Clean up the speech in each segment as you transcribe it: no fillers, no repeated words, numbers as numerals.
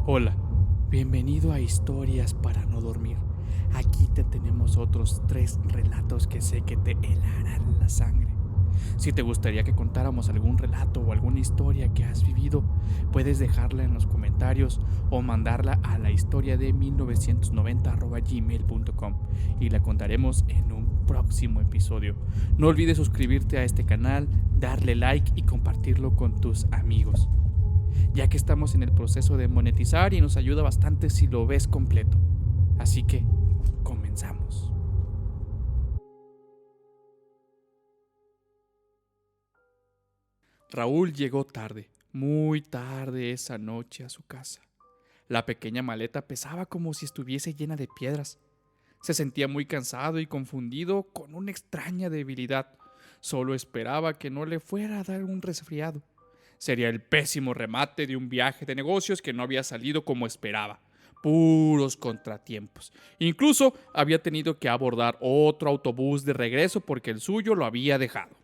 Hola, bienvenido a Historias para no dormir. Aquí te tenemos otros 3 relatos que sé que te helarán la sangre. Si te gustaría que contáramos algún relato o alguna historia que has vivido, puedes dejarla en los comentarios o mandarla a la historia de 1990@gmail.com y la contaremos en un próximo episodio. No olvides suscribirte a este canal, darle like y compartirlo con tus amigos, ya que estamos en el proceso de monetizar y nos ayuda bastante si lo ves completo. Así que, comenzamos. Raúl llegó tarde, muy tarde esa noche a su casa. La pequeña maleta pesaba como si estuviese llena de piedras. Se sentía muy cansado y confundido con una extraña debilidad. Solo esperaba que no le fuera a dar un resfriado. Sería el pésimo remate de un viaje de negocios que no había salido como esperaba. Puros contratiempos. Incluso había tenido que abordar otro autobús de regreso porque el suyo lo había dejado.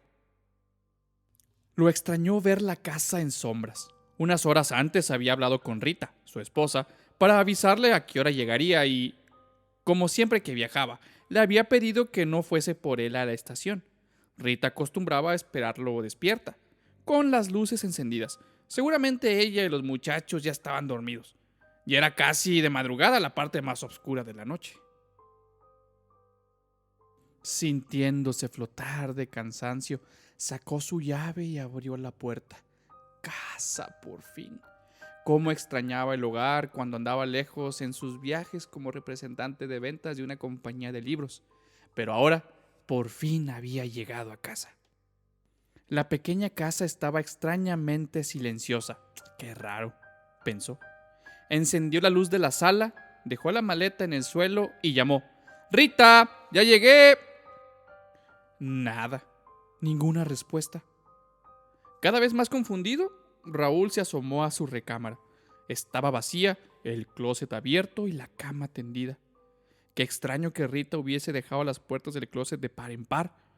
Lo extrañó ver la casa en sombras. Unas horas antes había hablado con Rita, su esposa, para avisarle a qué hora llegaría y, como siempre que viajaba, le había pedido que no fuese por él a la estación. Rita acostumbraba a esperarlo despierta, con las luces encendidas. Seguramente ella y los muchachos ya estaban dormidos. Y era casi de madrugada, la parte más oscura de la noche. Sintiéndose flotar de cansancio, sacó su llave y abrió la puerta. Casa, por fin. Cómo extrañaba el hogar cuando andaba lejos en sus viajes como representante de ventas de una compañía de libros. Pero ahora, por fin había llegado a casa. La pequeña casa estaba extrañamente silenciosa. Qué raro, pensó. Encendió la luz de la sala, dejó la maleta en el suelo y llamó. ¡Rita! ¡Ya llegué! Nada, ninguna respuesta. Cada vez más confundido, Raúl se asomó a su recámara. Estaba vacía, el closet abierto y la cama tendida. Qué extraño que Rita hubiese dejado las puertas del closet de par en par,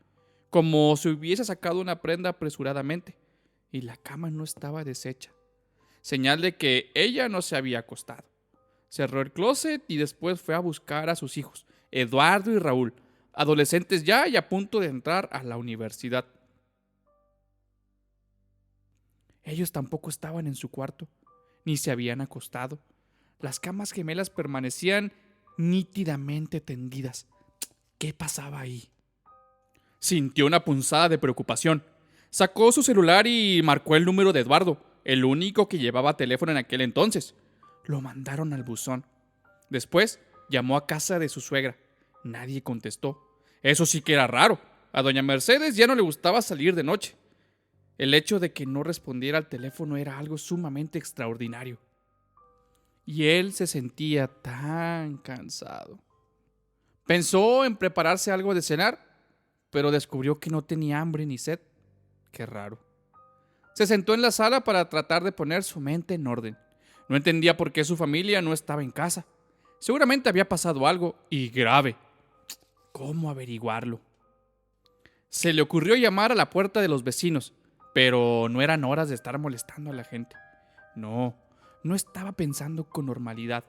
como si hubiese sacado una prenda apresuradamente, y la cama no estaba deshecha, señal de que ella no se había acostado. Cerró el closet y después fue a buscar a sus hijos, Eduardo y Raúl, adolescentes ya y a punto de entrar a la universidad. Ellos tampoco estaban en su cuarto, ni se habían acostado. Las camas gemelas permanecían nítidamente tendidas. ¿Qué pasaba ahí? Sintió una punzada de preocupación. Sacó su celular y marcó el número de Eduardo, el único que llevaba teléfono en aquel entonces. Lo mandaron al buzón. Después llamó a casa de su suegra. Nadie contestó. Eso sí que era raro. A doña Mercedes ya no le gustaba salir de noche. El hecho de que no respondiera al teléfono era algo sumamente extraordinario. Y él se sentía tan cansado. Pensó en prepararse algo de cenar, pero descubrió que no tenía hambre ni sed. Qué raro. Se sentó en la sala para tratar de poner su mente en orden. No entendía por qué su familia no estaba en casa. Seguramente había pasado algo, y grave. ¿Cómo averiguarlo? Se le ocurrió llamar a la puerta de los vecinos, pero no eran horas de estar molestando a la gente. No, no estaba pensando con normalidad.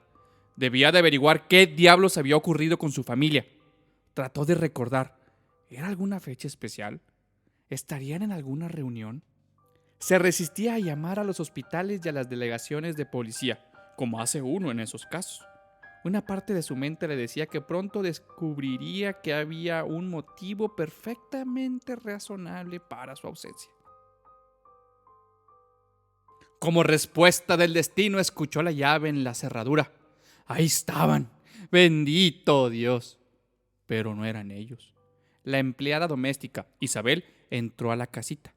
Debía de averiguar qué diablos había ocurrido con su familia. Trató de recordar. ¿Era alguna fecha especial? ¿Estarían en alguna reunión? Se resistía a llamar a los hospitales y a las delegaciones de policía, como hace uno en esos casos. Una parte de su mente le decía que pronto descubriría que había un motivo perfectamente razonable para su ausencia. Como respuesta del destino, escuchó la llave en la cerradura. Ahí estaban. ¡Bendito Dios! Pero no eran ellos. La empleada doméstica, Isabel, entró a la casita.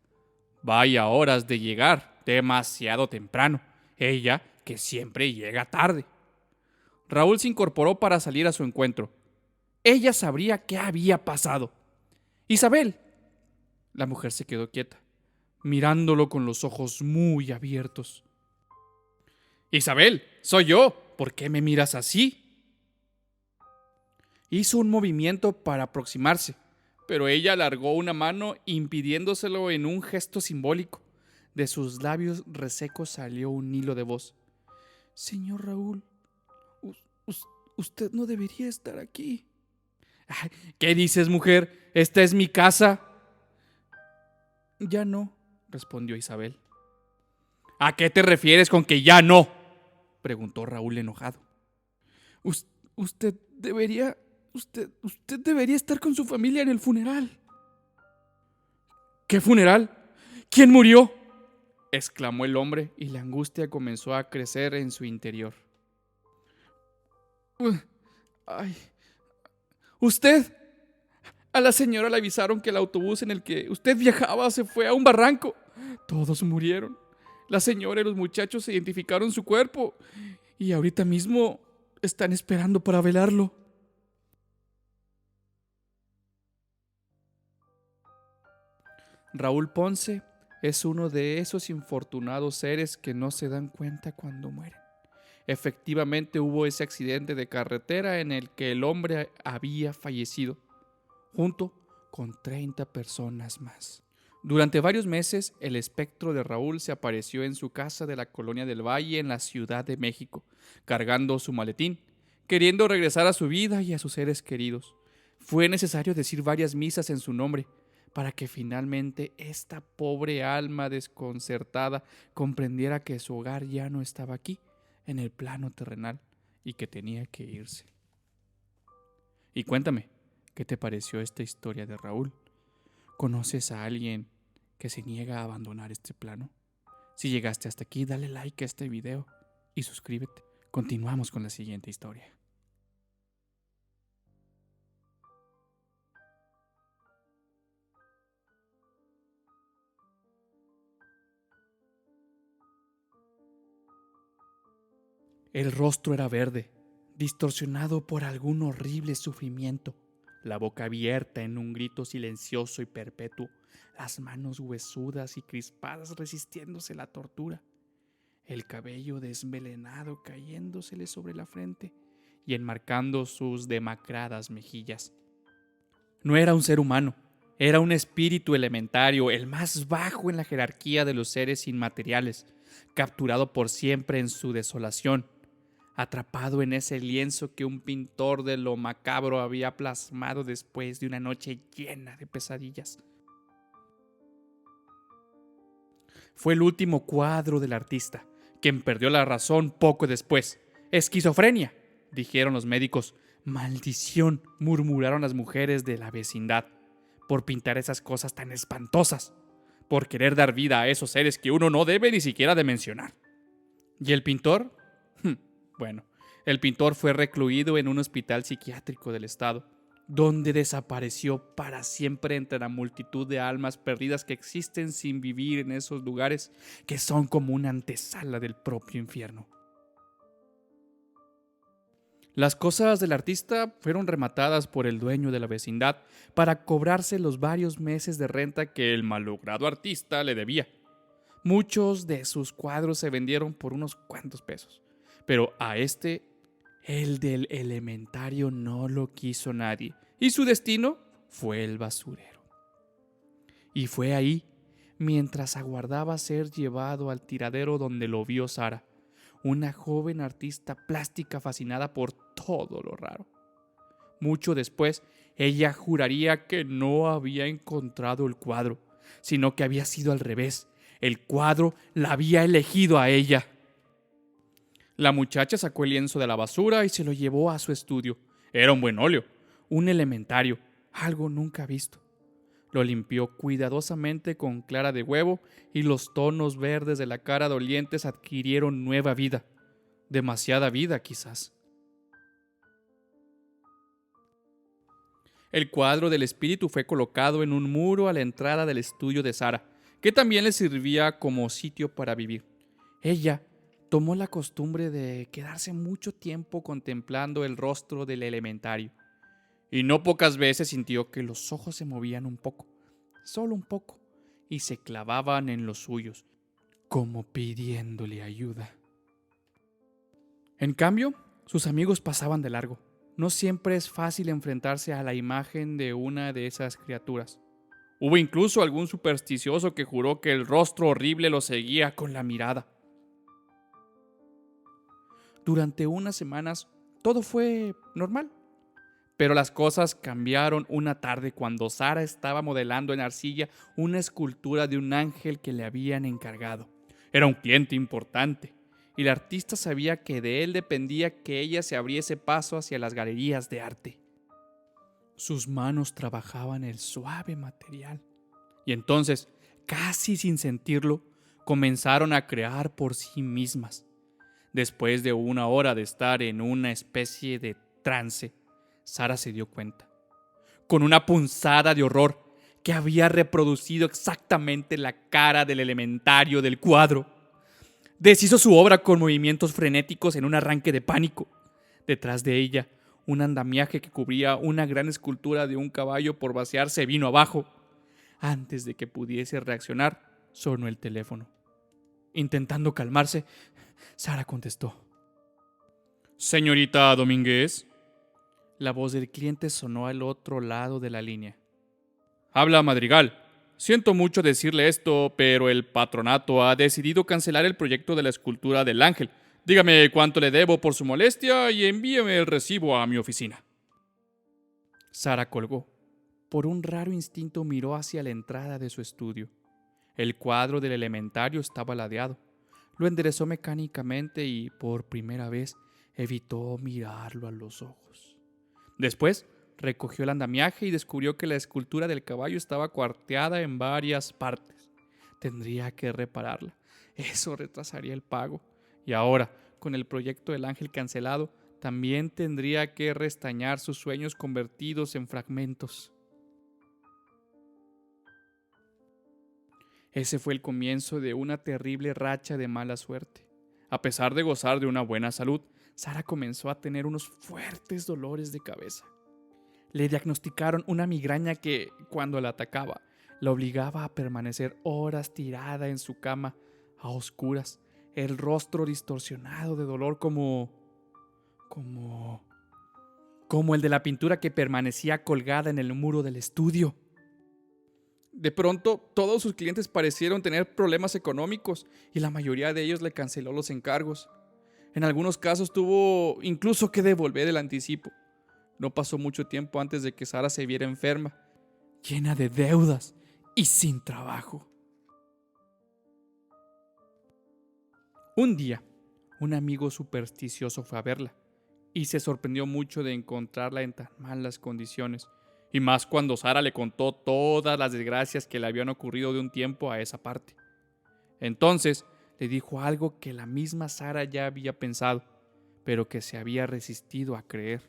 Vaya horas de llegar, demasiado temprano. Ella, que siempre llega tarde. Raúl se incorporó para salir a su encuentro. Ella sabría qué había pasado. Isabel. La mujer se quedó quieta, mirándolo con los ojos muy abiertos. Isabel, soy yo. ¿Por qué me miras así? Hizo un movimiento para aproximarse, pero ella alargó una mano impidiéndoselo en un gesto simbólico. De sus labios resecos salió un hilo de voz. Señor Raúl, usted no debería estar aquí. Ay, ¿qué dices, mujer? Esta es mi casa. Ya no, respondió Isabel. ¿A qué te refieres con que ya no?, preguntó Raúl enojado. Usted debería... Usted debería estar con su familia en el funeral. ¿Qué funeral? ¿Quién murió?, exclamó el hombre, y la angustia comenzó a crecer en su interior. Ay, usted. A la señora le avisaron que el autobús en el que usted viajaba se fue a un barranco. Todos murieron. La señora y los muchachos identificaron su cuerpo y ahorita mismo están esperando para velarlo. Raúl Ponce es uno de esos infortunados seres que no se dan cuenta cuando mueren. Efectivamente hubo ese accidente de carretera en el que el hombre había fallecido, junto con 30 personas más. Durante varios meses, el espectro de Raúl se apareció en su casa de la Colonia del Valle en la Ciudad de México, cargando su maletín, queriendo regresar a su vida y a sus seres queridos. Fue necesario decir varias misas en su nombre para que finalmente esta pobre alma desconcertada comprendiera que su hogar ya no estaba aquí, en el plano terrenal, y que tenía que irse. Y cuéntame, ¿qué te pareció esta historia de Raúl? ¿Conoces a alguien que se niega a abandonar este plano? Si llegaste hasta aquí, dale like a este video y suscríbete. Continuamos con la siguiente historia. El rostro era verde, distorsionado por algún horrible sufrimiento, la boca abierta en un grito silencioso y perpetuo, las manos huesudas y crispadas resistiéndose la tortura, el cabello desmelenado cayéndosele sobre la frente y enmarcando sus demacradas mejillas. No era un ser humano, era un espíritu elementario, el más bajo en la jerarquía de los seres inmateriales, capturado por siempre en su desolación, atrapado en ese lienzo que un pintor de lo macabro había plasmado después de una noche llena de pesadillas. Fue el último cuadro del artista, quien perdió la razón poco después. Esquizofrenia, dijeron los médicos. Maldición, murmuraron las mujeres de la vecindad, por pintar esas cosas tan espantosas, por querer dar vida a esos seres que uno no debe ni siquiera de mencionar. ¿Y el pintor? Bueno, el pintor fue recluido en un hospital psiquiátrico del estado, donde desapareció para siempre entre la multitud de almas perdidas que existen sin vivir en esos lugares que son como una antesala del propio infierno. Las cosas del artista fueron rematadas por el dueño de la vecindad para cobrarse los varios meses de renta que el malogrado artista le debía. Muchos de sus cuadros se vendieron por unos cuantos pesos, pero a el del elementario, no lo quiso nadie, y su destino fue el basurero. Y fue ahí, mientras aguardaba ser llevado al tiradero, donde lo vio Sara, una joven artista plástica fascinada por todo lo raro. Mucho después, ella juraría que no había encontrado el cuadro, sino que había sido al revés. El cuadro la había elegido a ella. La muchacha sacó el lienzo de la basura y se lo llevó a su estudio. Era un buen óleo, un elementario, algo nunca visto. Lo limpió cuidadosamente con clara de huevo y los tonos verdes de la cara dolientes adquirieron nueva vida. Demasiada vida, quizás. El cuadro del espíritu fue colocado en un muro a la entrada del estudio de Sara, que también le servía como sitio para vivir. Ella tomó la costumbre de quedarse mucho tiempo contemplando el rostro del elementario, y no pocas veces sintió que los ojos se movían un poco, solo un poco, y se clavaban en los suyos, como pidiéndole ayuda. En cambio, sus amigos pasaban de largo. No siempre es fácil enfrentarse a la imagen de una de esas criaturas. Hubo incluso algún supersticioso que juró que el rostro horrible lo seguía con la mirada. Durante unas semanas todo fue normal. Pero las cosas cambiaron una tarde cuando Sara estaba modelando en arcilla una escultura de un ángel que le habían encargado. Era un cliente importante, y el artista sabía que de él dependía que ella se abriese paso hacia las galerías de arte. Sus manos trabajaban el suave material, y entonces, casi sin sentirlo, comenzaron a crear por sí mismas. Después de una hora de estar en una especie de trance, Sara se dio cuenta, con una punzada de horror, que había reproducido exactamente la cara del elementario del cuadro. Deshizo su obra con movimientos frenéticos en un arranque de pánico. Detrás de ella, un andamiaje que cubría una gran escultura de un caballo por vaciar se vino abajo. Antes de que pudiese reaccionar, sonó el teléfono. Intentando calmarse, Sara contestó. «Señorita Domínguez». La voz del cliente sonó al otro lado de la línea. «Habla Madrigal. Siento mucho decirle esto, pero el patronato ha decidido cancelar el proyecto de la escultura del ángel. Dígame cuánto le debo por su molestia y envíeme el recibo a mi oficina». Sara colgó. Por un raro instinto miró hacia la entrada de su estudio. El cuadro del elementario estaba ladeado. Lo enderezó mecánicamente y, por primera vez, evitó mirarlo a los ojos. Después, recogió el andamiaje y descubrió que la escultura del caballo estaba cuarteada en varias partes. Tendría que repararla. Eso retrasaría el pago. Y ahora, con el proyecto del ángel cancelado, también tendría que restañar sus sueños convertidos en fragmentos. Ese fue el comienzo de una terrible racha de mala suerte. A pesar de gozar de una buena salud, Sara comenzó a tener unos fuertes dolores de cabeza. Le diagnosticaron una migraña que, cuando la atacaba, la obligaba a permanecer horas tirada en su cama, a oscuras, el rostro distorsionado de dolor como el de la pintura que permanecía colgada en el muro del estudio. De pronto, todos sus clientes parecieron tener problemas económicos y la mayoría de ellos le canceló los encargos. En algunos casos tuvo incluso que devolver el anticipo. No pasó mucho tiempo antes de que Sara se viera enferma, llena de deudas y sin trabajo. Un día, un amigo supersticioso fue a verla y se sorprendió mucho de encontrarla en tan malas condiciones, y más cuando Sara le contó todas las desgracias que le habían ocurrido de un tiempo a esa parte. Entonces le dijo algo que la misma Sara ya había pensado, pero que se había resistido a creer.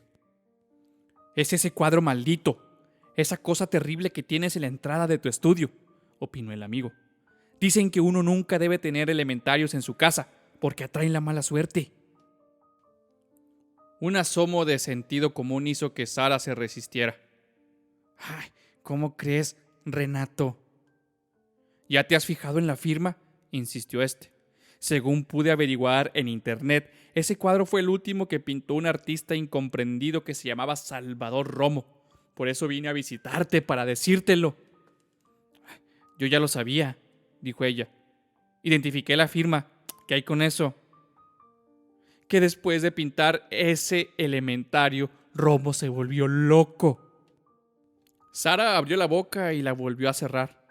«Es ese cuadro maldito, esa cosa terrible que tienes en la entrada de tu estudio», opinó el amigo. «Dicen que uno nunca debe tener elementarios en su casa, porque atraen la mala suerte». Un asomo de sentido común hizo que Sara se resistiera. «Ay, ¿cómo crees, Renato?» «¿Ya te has fijado en la firma?», insistió este. «Según pude averiguar en internet, ese cuadro fue el último que pintó un artista incomprendido que se llamaba Salvador Romo. Por eso vine a visitarte para decírtelo». «Yo ya lo sabía», dijo ella. «Identifiqué la firma. ¿Qué hay con eso?» «Que después de pintar ese elementario, Romo se volvió loco». Sara abrió la boca y la volvió a cerrar.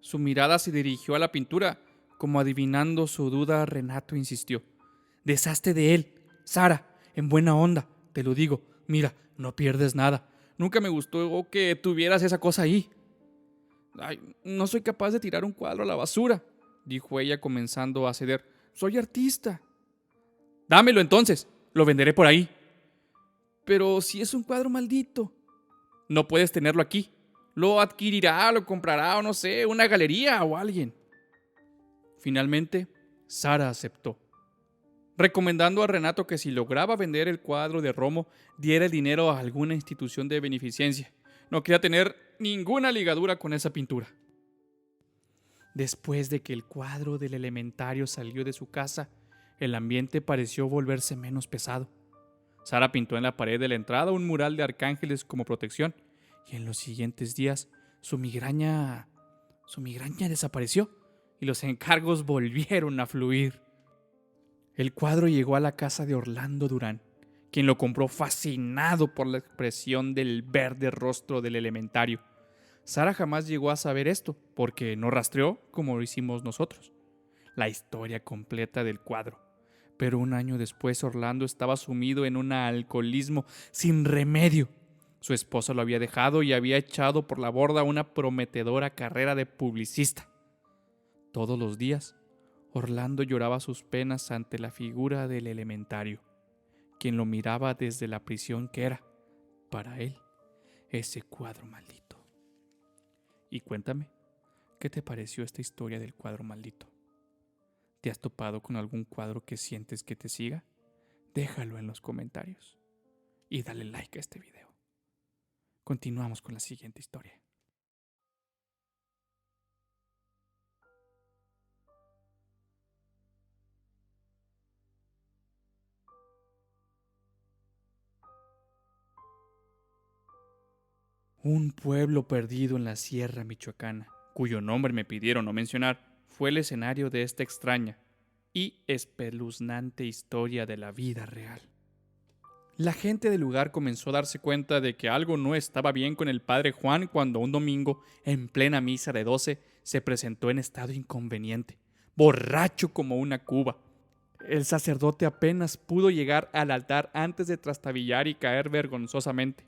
Su mirada se dirigió a la pintura. Como adivinando su duda, Renato insistió. «Deshazte de él, Sara, en buena onda, te lo digo. Mira, no pierdes nada. Nunca me gustó que tuvieras esa cosa ahí». «Ay, no soy capaz de tirar un cuadro a la basura», dijo ella comenzando a ceder. «Soy artista». «Dámelo entonces, lo venderé por ahí». «Pero si es un cuadro maldito». «No puedes tenerlo aquí. Lo adquirirá, lo comprará o no sé, una galería o alguien». Finalmente, Sara aceptó, recomendando a Renato que si lograba vender el cuadro de Romo, diera el dinero a alguna institución de beneficencia. No quería tener ninguna ligadura con esa pintura. Después de que el cuadro del elementario salió de su casa, el ambiente pareció volverse menos pesado. Sara pintó en la pared de la entrada un mural de arcángeles como protección, y en los siguientes días su migraña desapareció y los encargos volvieron a fluir. El cuadro llegó a la casa de Orlando Durán, quien lo compró fascinado por la expresión del verde rostro del elementario. Sara jamás llegó a saber esto, porque no rastreó como lo hicimos nosotros la historia completa del cuadro. Pero un año después Orlando estaba sumido en un alcoholismo sin remedio. Su esposa lo había dejado y había echado por la borda una prometedora carrera de publicista. Todos los días, Orlando lloraba sus penas ante la figura del elementario, quien lo miraba desde la prisión que era, para él, ese cuadro maldito. Y cuéntame, ¿qué te pareció esta historia del cuadro maldito? ¿Te has topado con algún cuadro que sientes que te siga? Déjalo en los comentarios y dale like a este video. Continuamos con la siguiente historia. Un pueblo perdido en la Sierra Michoacana, cuyo nombre me pidieron no mencionar, fue el escenario de esta extraña y espeluznante historia de la vida real. La gente del lugar comenzó a darse cuenta de que algo no estaba bien con el padre Juan cuando un domingo, en plena misa de 12, se presentó en estado inconveniente, borracho como una cuba. El sacerdote apenas pudo llegar al altar antes de trastabillar y caer vergonzosamente.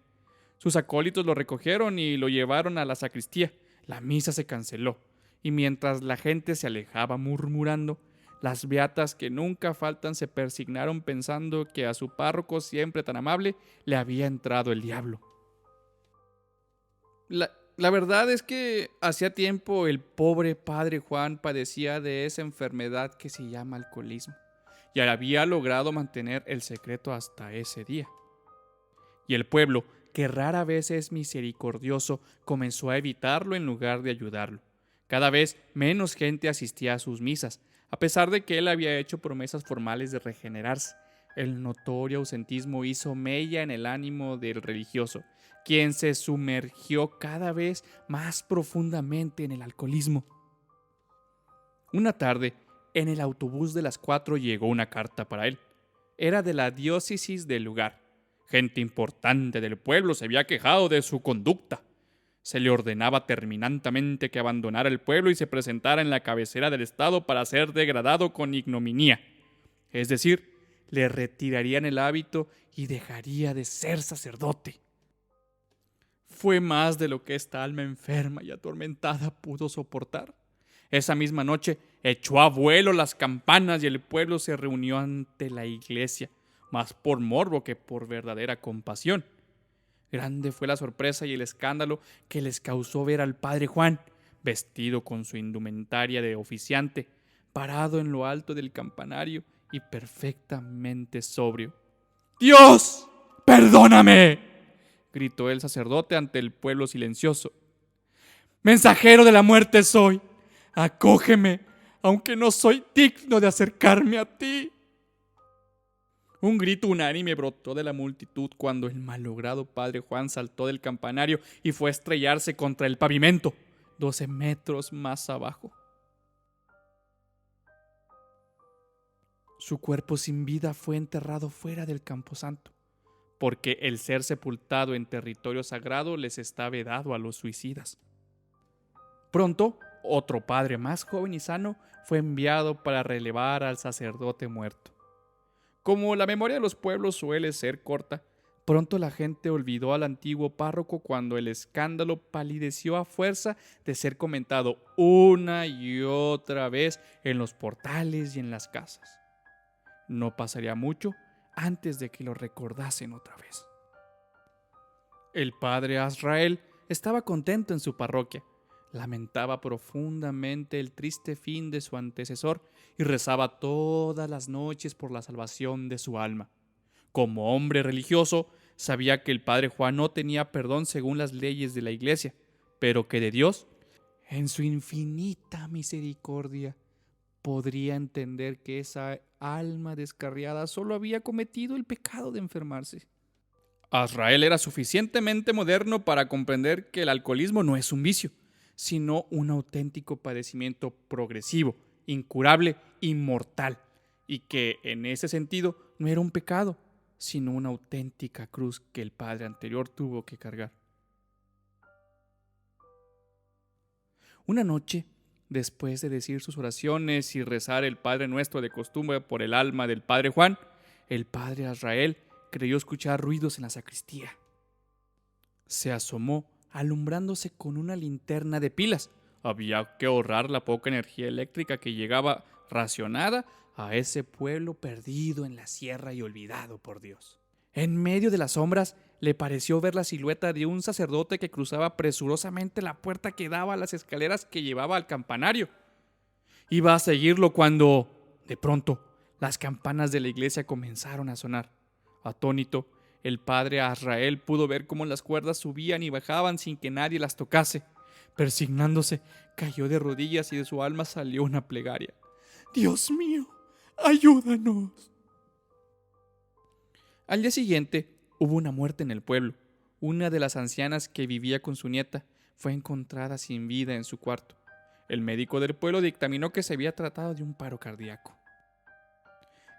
Sus acólitos lo recogieron y lo llevaron a la sacristía. La misa se canceló, y mientras la gente se alejaba murmurando, las beatas que nunca faltan se persignaron pensando que a su párroco siempre tan amable le había entrado el diablo. La verdad es que hacía tiempo el pobre padre Juan padecía de esa enfermedad que se llama alcoholismo, y había logrado mantener el secreto hasta ese día. Y el pueblo, que rara vez es misericordioso, comenzó a evitarlo en lugar de ayudarlo. Cada vez menos gente asistía a sus misas, a pesar de que él había hecho promesas formales de regenerarse. El notorio ausentismo hizo mella en el ánimo del religioso, quien se sumergió cada vez más profundamente en el alcoholismo. Una tarde, en el autobús de las 4 llegó una carta para él. Era de la diócesis del lugar. Gente importante del pueblo se había quejado de su conducta. Se le ordenaba terminantemente que abandonara el pueblo y se presentara en la cabecera del estado para ser degradado con ignominia. Es decir, le retirarían el hábito y dejaría de ser sacerdote. Fue más de lo que esta alma enferma y atormentada pudo soportar. Esa misma noche echó a vuelo las campanas y el pueblo se reunió ante la iglesia, más por morbo que por verdadera compasión. Grande fue la sorpresa y el escándalo que les causó ver al padre Juan, vestido con su indumentaria de oficiante, parado en lo alto del campanario y perfectamente sobrio. ¡Dios, perdóname!, gritó el sacerdote ante el pueblo silencioso. ¡Mensajero de la muerte soy! ¡Acógeme, aunque no soy digno de acercarme a ti! Un grito unánime brotó de la multitud cuando el malogrado padre Juan saltó del campanario y fue a estrellarse contra el pavimento, 12 metros más abajo. Su cuerpo sin vida fue enterrado fuera del camposanto, porque el ser sepultado en territorio sagrado les está vedado a los suicidas. Pronto, otro padre más joven y sano fue enviado para relevar al sacerdote muerto. Como la memoria de los pueblos suele ser corta, pronto la gente olvidó al antiguo párroco cuando el escándalo palideció a fuerza de ser comentado una y otra vez en los portales y en las casas. No pasaría mucho antes de que lo recordasen otra vez. El padre Azrael estaba contento en su parroquia. Lamentaba profundamente el triste fin de su antecesor y rezaba todas las noches por la salvación de su alma. Como hombre religioso, sabía que el padre Juan no tenía perdón según las leyes de la iglesia, pero que de Dios, en su infinita misericordia, podría entender que esa alma descarriada solo había cometido el pecado de enfermarse. Azrael era suficientemente moderno para comprender que el alcoholismo no es un vicio, sino un auténtico padecimiento progresivo, incurable y mortal, y que en ese sentido no era un pecado, sino una auténtica cruz que el padre anterior tuvo que cargar. Una noche, después de decir sus oraciones y rezar el Padre Nuestro de costumbre por el alma del padre Juan, el padre Azrael creyó escuchar ruidos en la sacristía. Se asomó, alumbrándose con una linterna de pilas. Había que ahorrar la poca energía eléctrica que llegaba racionada a ese pueblo perdido en la sierra y olvidado por Dios. En medio de las sombras le pareció ver la silueta de un sacerdote que cruzaba presurosamente la puerta que daba a las escaleras que llevaba al campanario. Iba a seguirlo cuando, de pronto, las campanas de la iglesia comenzaron a sonar. Atónito, el padre Azrael pudo ver cómo las cuerdas subían y bajaban sin que nadie las tocase. Persignándose, cayó de rodillas y de su alma salió una plegaria. «Dios mío, ayúdanos». Al día siguiente, hubo una muerte en el pueblo. Una de las ancianas que vivía con su nieta fue encontrada sin vida en su cuarto. El médico del pueblo dictaminó que se había tratado de un paro cardíaco.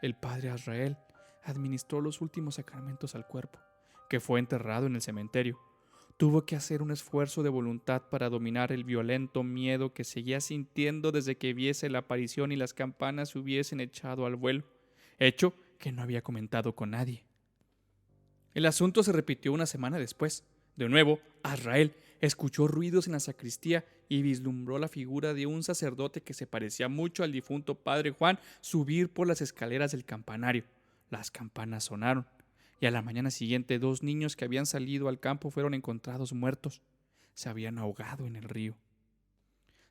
El padre Azrael administró los últimos sacramentos al cuerpo, que fue enterrado en el cementerio. Tuvo que hacer un esfuerzo de voluntad para dominar el violento miedo que seguía sintiendo desde que viese la aparición y las campanas se hubiesen echado al vuelo, hecho que no había comentado con nadie. El asunto se repitió una semana después. De nuevo, Azrael escuchó ruidos en la sacristía y vislumbró la figura de un sacerdote que se parecía mucho al difunto padre Juan subir por las escaleras del campanario. Las campanas sonaron, y a la mañana siguiente 2 niños que habían salido al campo fueron encontrados muertos. Se habían ahogado en el río.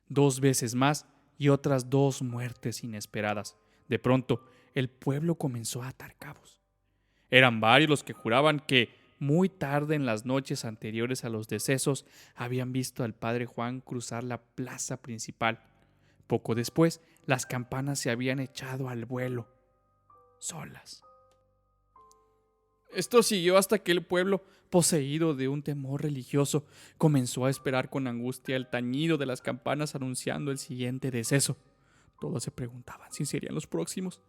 2 veces más y otras 2 muertes inesperadas. De pronto, el pueblo comenzó a atar cabos. Eran varios los que juraban que, muy tarde en las noches anteriores a los decesos, habían visto al padre Juan cruzar la plaza principal. Poco después, las campanas se habían echado al vuelo, solas. Esto siguió hasta que el pueblo, poseído de un temor religioso, comenzó a esperar con angustia el tañido de las campanas anunciando el siguiente deceso. Todos se preguntaban si serían los próximos.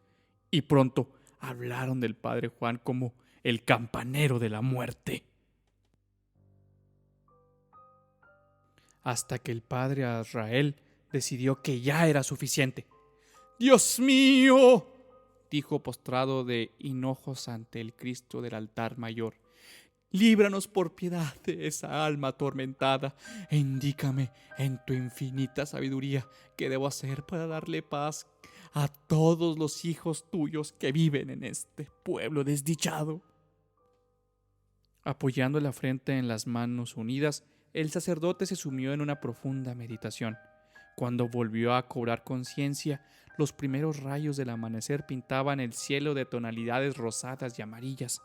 Y pronto hablaron del padre Juan como el campanero de la muerte. Hasta que el padre Azrael decidió que ya era suficiente. «¡Dios mío!», dijo postrado de hinojos ante el Cristo del altar mayor. «Líbranos por piedad de esa alma atormentada e indícame en tu infinita sabiduría qué debo hacer para darle paz a todos los hijos tuyos que viven en este pueblo desdichado». Apoyando la frente en las manos unidas, el sacerdote se sumió en una profunda meditación. Cuando volvió a cobrar conciencia, los primeros rayos del amanecer pintaban el cielo de tonalidades rosadas y amarillas.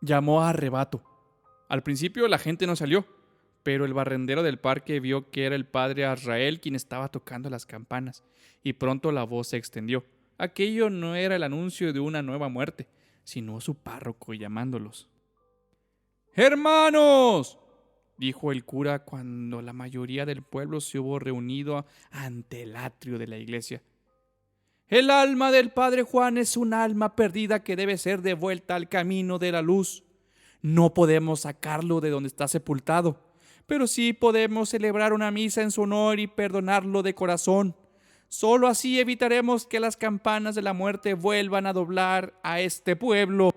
Llamó a arrebato. Al principio la gente no salió, pero el barrendero del parque vio que era el padre Azrael quien estaba tocando las campanas, y pronto la voz se extendió. Aquello no era el anuncio de una nueva muerte, sino su párroco llamándolos. «¡Hermanos!», dijo el cura cuando la mayoría del pueblo se hubo reunido ante el atrio de la iglesia. «El alma del padre Juan es un alma perdida que debe ser devuelta al camino de la luz. No podemos sacarlo de donde está sepultado, pero sí podemos celebrar una misa en su honor y perdonarlo de corazón. Solo así evitaremos que las campanas de la muerte vuelvan a doblar a este pueblo».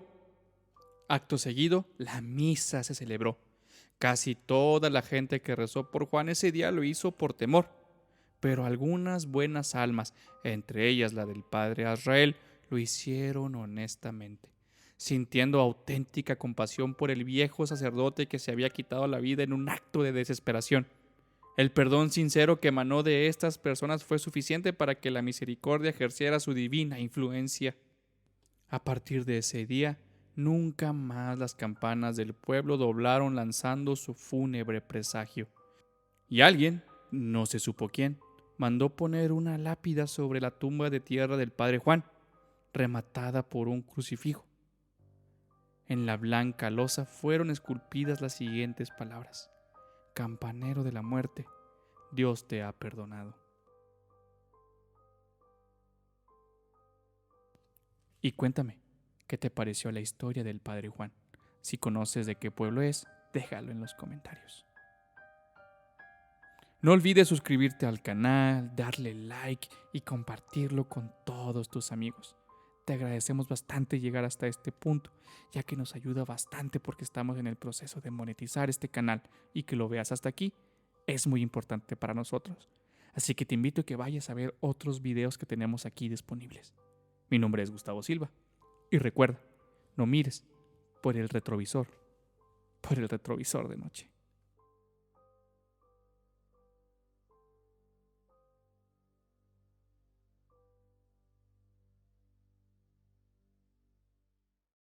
Acto seguido, la misa se celebró. Casi toda la gente que rezó por Juan ese día lo hizo por temor, pero algunas buenas almas, entre ellas la del padre Azrael, lo hicieron honestamente, sintiendo auténtica compasión por el viejo sacerdote que se había quitado la vida en un acto de desesperación. El perdón sincero que emanó de estas personas fue suficiente para que la misericordia ejerciera su divina influencia. A partir de ese día, nunca más las campanas del pueblo doblaron lanzando su fúnebre presagio. Y alguien, no se supo quién, mandó poner una lápida sobre la tumba de tierra del padre Juan, rematada por un crucifijo. En la blanca losa fueron esculpidas las siguientes palabras: «Campanero de la muerte, Dios te ha perdonado». Y cuéntame, ¿qué te pareció la historia del Padre Juan? Si conoces de qué pueblo es, déjalo en los comentarios. No olvides suscribirte al canal, darle like y compartirlo con todos tus amigos. Te agradecemos bastante llegar hasta este punto, ya que nos ayuda bastante porque estamos en el proceso de monetizar este canal y que lo veas hasta aquí es muy importante para nosotros. Así que te invito a que vayas a ver otros videos que tenemos aquí disponibles. Mi nombre es Gustavo Silva y recuerda, no mires por el retrovisor de noche.